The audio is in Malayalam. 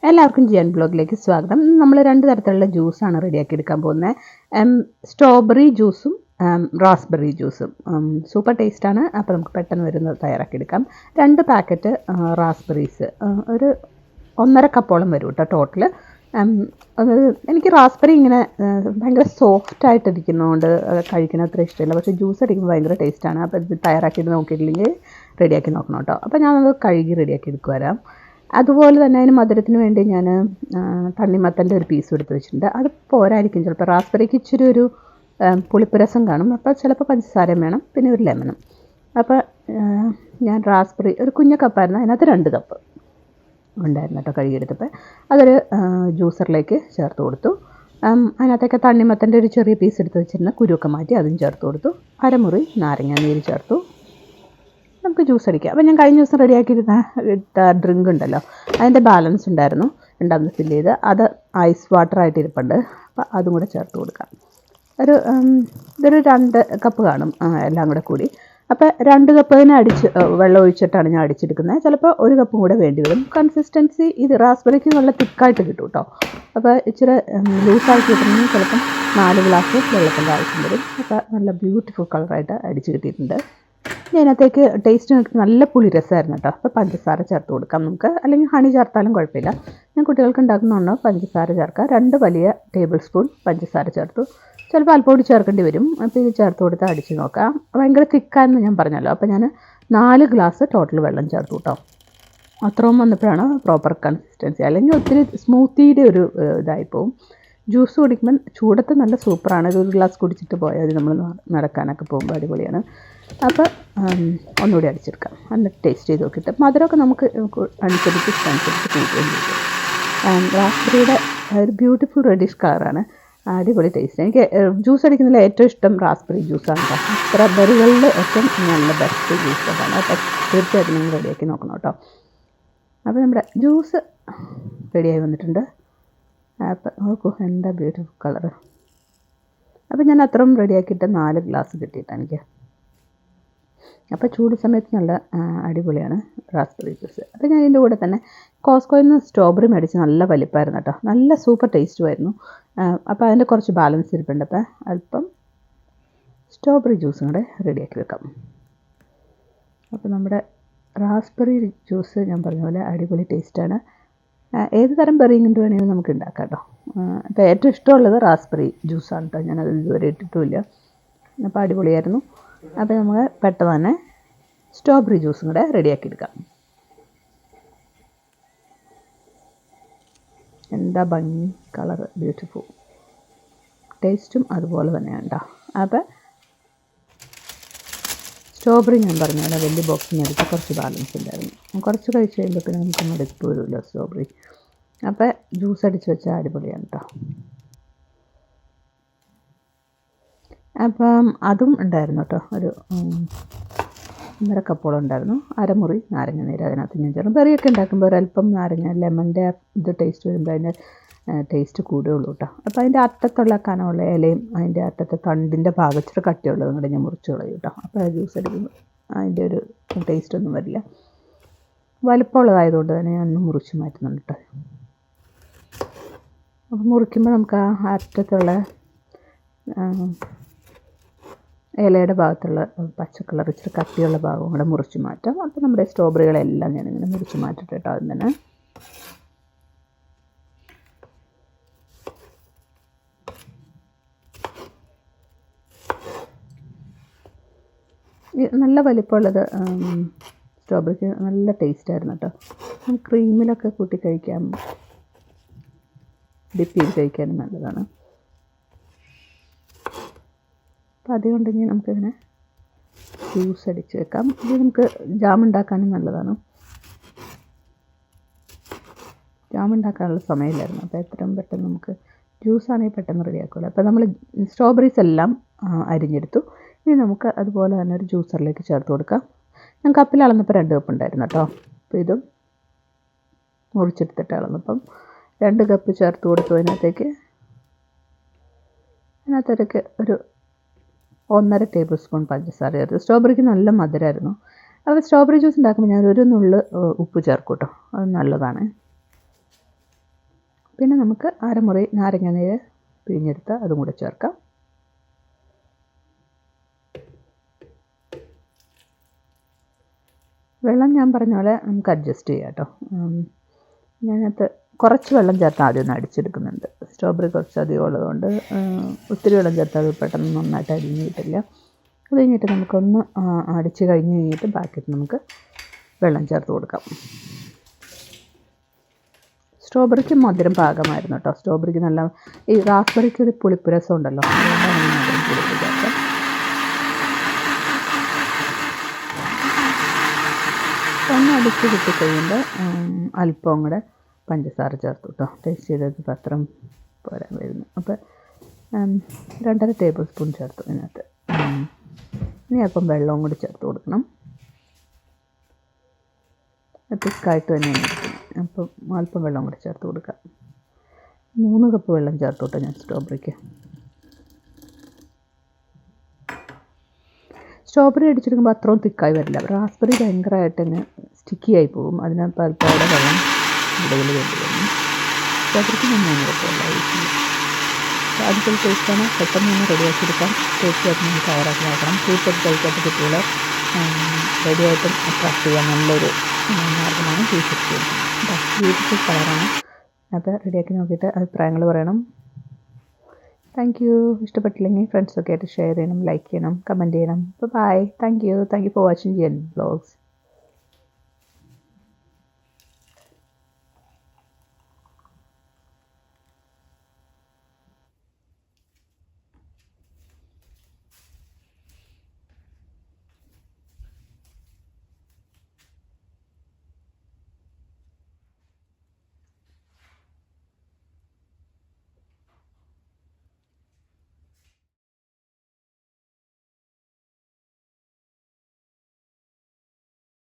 എല്ലാവർക്കും ജിയാൻ ബ്ലോഗിലേക്ക് സ്വാഗതം. നമ്മൾ രണ്ട് തരത്തിലുള്ള ജ്യൂസാണ് റെഡിയാക്കി എടുക്കാൻ പോകുന്നത്. സ്ട്രോബെറി ജ്യൂസും റാസ്ബെറി ജ്യൂസും സൂപ്പർ ടേസ്റ്റാണ്. അപ്പോൾ നമുക്ക് പെട്ടെന്ന് വരുന്നത് തയ്യാറാക്കിയെടുക്കാം. 2 പാക്കറ്റ് റാസ്ബെറീസ്, ഒരു 1.5 കപ്പോളം വരും കേട്ടോ ടോട്ടൽ. എനിക്ക് റാസ്ബെറി ഇങ്ങനെ ഭയങ്കര സോഫ്റ്റായിട്ടിരിക്കുന്നതുകൊണ്ട് കഴിക്കുന്ന അത്ര ഇഷ്ടമില്ല. പക്ഷേ ജ്യൂസ് അടിക്കുമ്പോൾ ഭയങ്കര ടേസ്റ്റാണ്. അപ്പോൾ ഇത് തയ്യാറാക്കിയിട്ട് നോക്കിയിട്ടില്ലെങ്കിൽ റെഡിയാക്കി നോക്കണം കേട്ടോ. അപ്പോൾ ഞാനത് കഴുകി റെഡിയാക്കി എടുക്കുക വരാം. അതുപോലെ തന്നെ അതിന് മധുരത്തിന് വേണ്ടി ഞാൻ തണ്ണിമത്തൻ്റെ ഒരു പീസ് എടുത്ത് വെച്ചിട്ടുണ്ട്. അത് പോരായിരിക്കും ചിലപ്പോൾ. റാസ്ബെറിക്ക് ഇച്ചിരി ഒരു പുളിപ്പ് രസം കാണും. അപ്പോൾ ചിലപ്പോൾ പഞ്ചസാരയും വേണം, പിന്നെ ഒരു ലെമണും. അപ്പോൾ ഞാൻ റാസ്ബെറി ഒരു കുഞ്ഞ കപ്പായിരുന്നു, അതിനകത്ത് 2 കപ്പ് ഉണ്ടായിരുന്നു കേട്ടോ കഴുകിയെടുത്തപ്പോൾ. അതൊരു ജ്യൂസറിലേക്ക് ചേർത്ത് കൊടുത്തു. അതിനകത്തേക്ക് തണ്ണിമത്തൻ്റെ ഒരു ചെറിയ പീസ് എടുത്ത് വെച്ചിരുന്ന കുരുവൊക്കെ മാറ്റി അതും ചേർത്ത് കൊടുത്തു. അരമുറി നാരങ്ങ നീര് ചേർത്തു. നമുക്ക് ജ്യൂസ് അടിക്കാം. അപ്പോൾ ഞാൻ കഴിഞ്ഞ ദിവസം റെഡിയാക്കിയിരുന്ന ഡ്രിങ്ക് ഉണ്ടല്ലോ, അതിൻ്റെ ബാലൻസ് ഉണ്ടായിരുന്നു, രണ്ടാമത് ഫില്ല് ചെയ്ത് അത് ഐസ് വാട്ടറായിട്ട് ഇരിപ്പുണ്ട്. അപ്പോൾ അതും കൂടെ ചേർത്ത് കൊടുക്കാം. ഇതൊരു 2 കപ്പ് കാണും എല്ലാം കൂടെ കൂടി. അപ്പോൾ 2 കപ്പിന് വെള്ളം ഒഴിച്ചിട്ടാണ് ഞാൻ അടിച്ചെടുക്കുന്നത്. ചിലപ്പോൾ 1 കപ്പും കൂടെ വേണ്ടി വരും. കൺസിസ്റ്റൻസി ഇത് റാസ്ബെറിക്ക് നല്ല തിക്കായിട്ട് കിട്ടും കേട്ടോ. അപ്പോൾ ഇച്ചിരി ലൂസായിട്ട് കിട്ടണമെങ്കിൽ ചിലപ്പം 4 ഗ്ലാസ് വെള്ളത്തിൻ്റെ ആവശ്യം വരും. അപ്പോൾ നല്ല ബ്യൂട്ടിഫുൾ കളറായിട്ട് അടിച്ച് കിട്ടിയിട്ടുണ്ട്. ഇതിനകത്തേക്ക് ടേസ്റ്റ് നല്ല പുളി രസമായിരുന്നു കേട്ടോ. അപ്പോൾ പഞ്ചസാര ചേർത്ത് കൊടുക്കാം നമുക്ക്, അല്ലെങ്കിൽ ഹണി ചേർത്താലും കുഴപ്പമില്ല. ഞാൻ കുട്ടികൾക്ക് ഉണ്ടാക്കുന്നതുകൊണ്ട് പഞ്ചസാര ചേർക്കാം. 2 വലിയ ടേബിൾ സ്പൂൺ പഞ്ചസാര ചേർത്തു. ചിലപ്പോൾ അല്പം കൂടി ചേർക്കേണ്ടി വരും. അപ്പോൾ ഇത് ചേർത്ത് കൊടുത്ത് അടിച്ച് നോക്കാം. ഭയങ്കര തിക്കായെന്ന് ഞാൻ പറഞ്ഞല്ലോ. അപ്പോൾ ഞാൻ 4 ഗ്ലാസ് ടോട്ടൽ വെള്ളം ചേർത്തു കേട്ടോ. അത്രയും വന്നപ്പോഴാണ് പ്രോപ്പർ കൺസിസ്റ്റൻസി. അല്ലെങ്കിൽ ഒത്തിരി സ്മൂത്തിയുടെ ഒരു ഇതായിപ്പോവും. ജ്യൂസ് കുടിക്കുമ്പോൾ ചൂടത്ത് നല്ല സൂപ്പറാണ്. ഒരു ഗ്ലാസ് കുടിച്ചിട്ട് പോയാൽ നമ്മൾ നടക്കാനൊക്കെ പോകുമ്പോൾ അടിപൊളിയാണ്. അപ്പോൾ ഒന്നുകൂടി അടിച്ചെടുക്കാം. എന്നിട്ട് ടേസ്റ്റ് ചെയ്ത് നോക്കിയിട്ട് മധുരമൊക്കെ നമുക്ക് അനുസരിച്ച് കൂട്ടുകയും ചെയ്യും. റാസ്ബെറിയുടെ ഒരു ബ്യൂട്ടിഫുൾ റെഡിഷ് കളറാണ്. അടിപൊളി ടേസ്റ്റ്. എനിക്ക് ജ്യൂസ് അടിക്കുന്നതിൽ ഏറ്റവും ഇഷ്ടം റാസ്ബെറി ജ്യൂസാണ് കേട്ടോ. സ്ട്രോബെറികളിൽ ഏറ്റവും നല്ല ബെസ്റ്റ് ജ്യൂസ് അതാണ്. അപ്പോൾ തീർച്ചയായിട്ടും നിങ്ങൾ റെഡിയാക്കി നോക്കണം കേട്ടോ. അപ്പോൾ നമ്മുടെ ജ്യൂസ് റെഡിയായി വന്നിട്ടുണ്ട്. അപ്പോൾ നോക്കൂ എന്താ ബ്യൂട്ടിഫുൾ കളറ്. അപ്പോൾ ഞാൻ അത്രയും റെഡിയാക്കിയിട്ട് 4 ഗ്ലാസ് കിട്ടിയിട്ടാണ് എനിക്ക്. അപ്പോൾ ചൂട് സമയത്ത് നല്ല അടിപൊളിയാണ് റാസ്ബെറി ജ്യൂസ്. അപ്പോൾ ഞാൻ ഇതിൻ്റെ കൂടെ തന്നെ കോസ്കോയിൽ നിന്ന് സ്ട്രോബെറി മേടിച്ച് നല്ല വലിപ്പമായിരുന്നു കേട്ടോ. നല്ല സൂപ്പർ ടേസ്റ്റുമായിരുന്നു. അപ്പോൾ അതിൻ്റെ കുറച്ച് ബാലൻസ് ഇരിപ്പുണ്ട്. അപ്പോൾ അല്പം സ്ട്രോബെറി ജ്യൂസും കൂടെ റെഡിയാക്കി വെക്കാം. അപ്പോൾ നമ്മുടെ റാസ്ബെറി ജ്യൂസ് ഞാൻ പറഞ്ഞ പോലെ അടിപൊളി ടേസ്റ്റാണ്. ഏത് തരം ബെറിയും കൊണ്ട് വേണമെങ്കിലും നമുക്ക് ഉണ്ടാക്കാം കേട്ടോ. അപ്പോൾ ഏറ്റവും ഇഷ്ടമുള്ളത് റാസ്ബെറി ജ്യൂസാണ് കേട്ടോ. ഞാനത് ഇതുവരെ ഇട്ടിട്ടുമില്ല. അപ്പോൾ അടിപൊളിയായിരുന്നു. അപ്പോൾ നമ്മൾ പെട്ടെന്ന് തന്നെ സ്ട്രോബെറി ജ്യൂസും കൂടെ റെഡിയാക്കി എടുക്കാം. എന്താ ഭംഗി, കളർ ബ്യൂട്ടിഫുൾ, ടേസ്റ്റും അതുപോലെ തന്നെയാണ് കേട്ടോ. അപ്പോൾ സ്ട്രോബെറി ഞാൻ പറഞ്ഞ പോലെ വലിയ ബോക്സിന് എടുത്ത് കുറച്ച് ബാലൻസ് ഉണ്ടായിരുന്നു. കുറച്ച് കഴിച്ച് കഴിയുമ്പോൾ പിന്നെ നമുക്ക് മടുപ്പ് വരുമല്ലോ സ്ട്രോബെറി. അപ്പോൾ ജ്യൂസ് അടിച്ച് വെച്ചാൽ അടിപൊളിയാണ് കേട്ടോ. അപ്പം അതും ഉണ്ടായിരുന്നു കേട്ടോ. ഒരു 1.5 കപ്പോളം ഉണ്ടായിരുന്നു. അരമുറി നാരങ്ങ നീര് അതിനകത്ത് ഞാൻ ചേർന്നു. ബെറിയൊക്കെ ഉണ്ടാക്കുമ്പോൾ ഒരല്പം നാരങ്ങ ലെമണിൻ്റെ ഇത് ടേസ്റ്റ് വരുമ്പോൾ അതിൻ്റെ ടേസ്റ്റ് കൂടുകയുള്ളൂ കേട്ടോ. അപ്പോൾ അതിൻ്റെ അറ്റത്തുള്ള കനമുള്ള ഇലയും അതിൻ്റെ അറ്റത്തെ തണ്ടിൻ്റെ ഭാഗം ഇച്ചിരി കട്ടിയുള്ളത് കൂടെ ഞാൻ മുറിച്ച് കളയും കേട്ടോ. അപ്പോൾ ജ്യൂസ് എടുക്കുമ്പോൾ അതിൻ്റെ ഒരു ടേസ്റ്റൊന്നും വരില്ല. വലിപ്പമുള്ളതായതുകൊണ്ട് തന്നെ ഞാൻ മുറിച്ച് മാറ്റുന്നുണ്ട് കേട്ടോ. അപ്പോൾ മുറിക്കുമ്പോൾ നമുക്ക് ആ അറ്റത്തുള്ള ഇലയുടെ ഭാഗത്തുള്ള പച്ച കളർ ഇച്ചിരി കട്ടിയുള്ള ഭാഗവും കൂടെ മുറിച്ച് മാറ്റാം. അപ്പോൾ നമ്മുടെ സ്ട്രോബെറികളെല്ലാം ഞാനിങ്ങനെ മുറിച്ച് മാറ്റിട്ട് കേട്ടോ. അതിന് തന്നെ നല്ല വലിപ്പമുള്ളത് സ്ട്രോബെറിക്ക് നല്ല ടേസ്റ്റായിരുന്നു കേട്ടോ. ക്രീമിലൊക്കെ കൂട്ടി കഴിക്കാം, ഡിപ്പ് ചെയ്ത് കഴിക്കാനും നല്ലതാണ്. അപ്പോൾ അതുകൊണ്ടെങ്കിൽ നമുക്കിങ്ങനെ ജ്യൂസ് അടിച്ച് വെക്കാം. ഇത് നമുക്ക് ജാം ഉണ്ടാക്കാനും നല്ലതാണ്. ജാം ഉണ്ടാക്കാനുള്ള സമയമില്ലായിരുന്നു. അപ്പോൾ എത്രയും പെട്ടെന്ന് നമുക്ക് ജ്യൂസാണെങ്കിൽ പെട്ടെന്ന് റെഡിയാക്കുമല്ലോ. അപ്പോൾ നമ്മൾ സ്ട്രോബെറീസ് എല്ലാം അരിഞ്ഞെടുത്തു. ഇനി നമുക്ക് അതുപോലെ തന്നെ ഒരു ജ്യൂസറിലേക്ക് ചേർത്ത് കൊടുക്കാം. ഞാൻ കപ്പിൽ അളന്നപ്പോൾ 2 കപ്പ് ഉണ്ടായിരുന്നു കേട്ടോ. അപ്പോൾ ഇതും മുറിച്ചെടുത്തിട്ട് അളന്നപ്പം 2 കപ്പ് ചേർത്ത് കൊടുത്തു. അതിനകത്തേക്ക് ഒരു 1.5 ടേബിൾ സ്പൂൺ പഞ്ചസാര ചേർത്ത്. സ്ട്രോബെറിക്ക് നല്ല മധുരമായിരുന്നു. അപ്പോൾ സ്ട്രോബെറി ജ്യൂസ് ഉണ്ടാക്കുമ്പോൾ ഞാൻ ഒരു നുള്ള് ഉപ്പ് ചേർക്കും കേട്ടോ. അത് നല്ലതാണ്. പിന്നെ നമുക്ക് അരമുറി നാരങ്ങ നീര് പിഴിഞ്ഞെടുത്ത് അതും കൂടെ ചേർക്കാം. വെള്ളം ഞാൻ പറഞ്ഞ പോലെ നമുക്ക് അഡ്ജസ്റ്റ് ചെയ്യാം കേട്ടോ. ഞാനകത്ത് കുറച്ച് വെള്ളം ചേർത്ത് ആദ്യം ഒന്ന് അടിച്ചെടുക്കുന്നുണ്ട്. സ്ട്രോബെറി കുറച്ച് അധികം ഉള്ളതുകൊണ്ട് ഒത്തിരി വെള്ളം ചേർത്താൽ അത് പെട്ടെന്ന് നന്നായിട്ട് അരിഞ്ഞ് കിട്ടില്ല. അത് കഴിഞ്ഞിട്ട് നമുക്കൊന്ന് അടിച്ച് കഴിഞ്ഞിട്ട് ബാക്കിയിട്ട് നമുക്ക് വെള്ളം ചേർത്ത് കൊടുക്കാം. സ്ട്രോബെറിക്ക് മധുരം പാകമായിരുന്നു കേട്ടോ. സ്ട്രോബെറിക്ക് നല്ല ഈ റാസ്ബെറിക്ക് ഒരു പുളിപ്പ് രസം ഉണ്ടല്ലോ, അതുകൊണ്ടാണ് മധുരം പുളിപ്പ് ചേർക്കാം. ഒന്ന് അടിച്ച് കിട്ടിക്കഴിയുമ്പോൾ അല്പം കൂടെ പഞ്ചസാര ചേർത്തു കേട്ടോ. ടേസ്റ്റ് ചെയ്തത് പത്രം പോരാൻ വരുന്നു. അപ്പോൾ 2.5 ടേബിൾ സ്പൂൺ ചേർത്തു ഇതിനകത്ത്. ഇനി അല്പം വെള്ളവും കൂടി ചേർത്ത് കൊടുക്കണം. തിക്കായിട്ട് തന്നെയാണ് ഇരിക്കുന്നത്. അപ്പം അല്പം വെള്ളം കൂടി ചേർത്ത് കൊടുക്കാം. 3 കപ്പ് വെള്ളം ചേർത്ത് കേട്ടോ ഞാൻ സ്ട്രോബെറിക്ക്. സ്ട്രോബെറി അടിച്ചെടുക്കുമ്പോൾ അത്രയും തിക്കായി വരില്ല. റാസ്ബെറി ഭയങ്കരമായിട്ട് തന്നെ സ്റ്റിക്കി ആയി പോകും. അതിനകത്ത് അല്പം വെള്ളം കൂടുതൽ വേണ്ടി വരും. സ്ട്രോബെറിക്ക് ഞാൻ 3 കപ്പ് വെള്ളം ഒഴിക്കുന്നു. അടിപൊളി ടേസ്റ്റാണ്. പെട്ടെന്ന് തന്നെ റെഡിയാക്കി എടുക്കാം. ടേസ്റ്റായിട്ട് നമുക്ക് തയ്യാറാക്കി നോക്കണം. സൂപ്പർ കഴിക്കാത്ത കുട്ടികളെ റെഡിയായിട്ടും അട്രാക്ട് ചെയ്യാൻ നല്ലൊരു മാർഗ്ഗമാണ് ടീഷർട്ട്. ബ്യൂട്ടിഫുൾ കളറാണ്. അപ്പോൾ റെഡിയാക്കി നോക്കിയിട്ട് അഭിപ്രായങ്ങൾ പറയണം. Thank you. ഇഷ്ടപ്പെട്ടില്ലെങ്കിൽ ഫ്രണ്ട്സൊക്കെ ആയിട്ട് ഷെയർ ചെയ്യണം, ലൈക്ക് ചെയ്യണം, കമൻറ്റ് ചെയ്യണം. അപ്പോൾ bye. Thank you for watching ജിയൻ വ്ലോഗ്സ്.